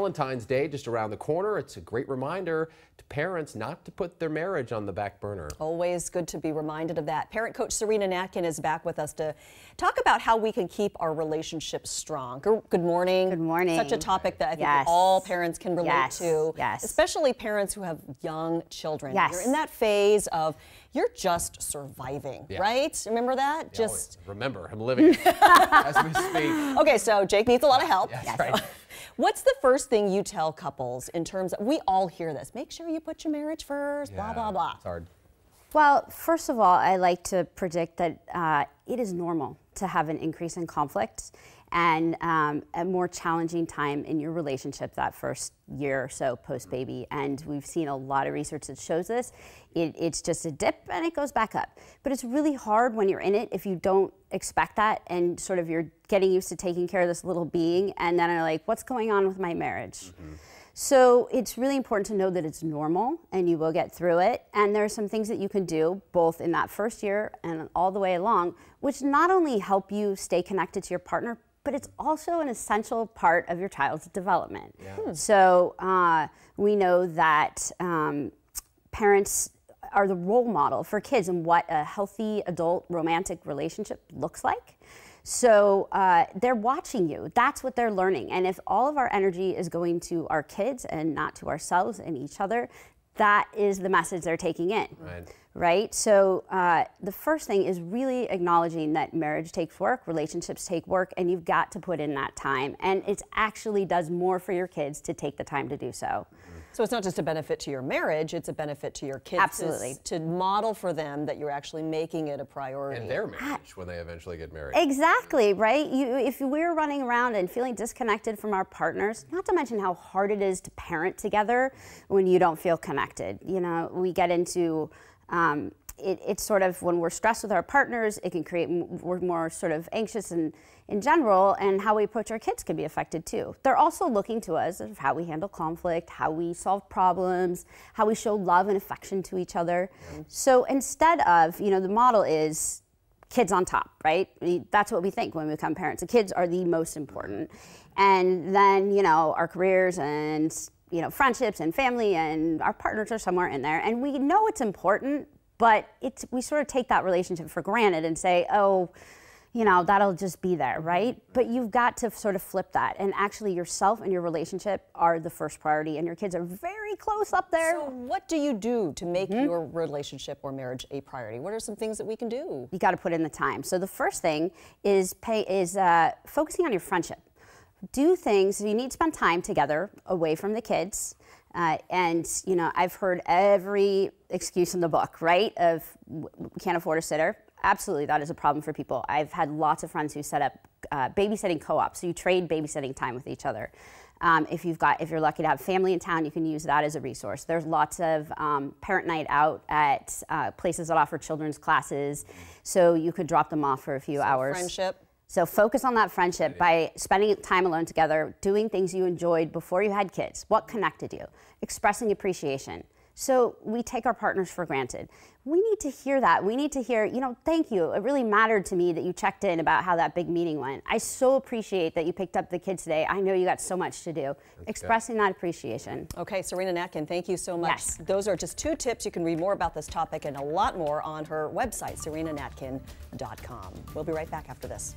Valentine's Day just around the corner. It's a great reminder to parents not to put their marriage on the back burner. Always good to be reminded of that. Parent coach Sarina Natkin is back with us to talk about how we can keep our relationships strong. Good morning. Good morning. Such a topic that I think all parents can relate to. Yes. Especially parents who have young children. Yes. You're in that phase of you're just surviving, right? Remember that? Yeah, just remember, I'm living as we speak. Okay, so Jake needs a lot of help. Yes, right. What's the first thing you tell couples in terms of, we all hear this, make sure you put your marriage first, blah, blah, blah. It's hard. Well, first of all, I like to predict that it is normal to have an increase in conflict and a more challenging time in your relationship that first year or so post-baby. And we've seen a lot of research that shows this. It's just a dip and it goes back up. But it's really hard when you're in it if you don't expect that and sort of you're getting used to taking care of this little being and then are like, what's going on with my marriage? So it's really important to know that it's normal and you will get through it. And there are some things that you can do both in that first year and all the way along, which not only help you stay connected to your partner, but it's also an essential part of your child's development. So we know that parents are the role model for kids and what a healthy adult romantic relationship looks like. So they're watching you. That's what they're learning. And if all of our energy is going to our kids and not to ourselves and each other, that is the message they're taking in. Right? So the first thing is really acknowledging that marriage takes work, relationships take work, and you've got to put in that time. And it actually does more for your kids to take the time to do so. So it's not just a benefit to your marriage, it's a benefit to your kids. Absolutely. To model for them that you're actually making it a priority. And their marriage when they eventually get married. Exactly, right? If we're running around and feeling disconnected from our partners, not to mention how hard it is to parent together when you don't feel connected. You know, we get into it's sort of when we're stressed with our partners, it can create, we're more sort of anxious and in general, and how we approach our kids can be affected too. They're also looking to us of how we handle conflict, how we solve problems, how we show love and affection to each other. So instead of, you know, the model is kids on top, right? That's what we think when we become parents. The kids are the most important. And then, you know, our careers and, you know, friendships and family and our partners are somewhere in there. And we know it's important, but we sort of take that relationship for granted and say, oh, you know, that'll just be there, right? But you've got to sort of flip that. And actually yourself and your relationship are the first priority and your kids are very close up there. So what do you do to make your relationship or marriage a priority? What are some things that we can do? You got to put in the time. So the first thing is focusing on your friendship. Do things, you need to spend time together away from the kids. And, you know, I've heard every excuse in the book, right? Of we can't afford a sitter. Absolutely, that is a problem for people. I've had lots of friends who set up babysitting co-ops. So you trade babysitting time with each other. If you're lucky to have family in town, you can use that as a resource. There's lots of parent night out at places that offer children's classes. So you could drop them off for a few hours. Friendship. So focus on that friendship by spending time alone together, doing things you enjoyed before you had kids. What connected you? Expressing appreciation. So we take our partners for granted. We need to hear that. We need to hear, you know, thank you. It really mattered to me that you checked in about how that big meeting went. I so appreciate that you picked up the kids today. I know you got so much to do. Expressing that appreciation. Okay, Sarina Natkin, thank you so much. Yes. Those are just 2 tips. You can read more about this topic and a lot more on her website, sarinanatkin.com. We'll be right back after this.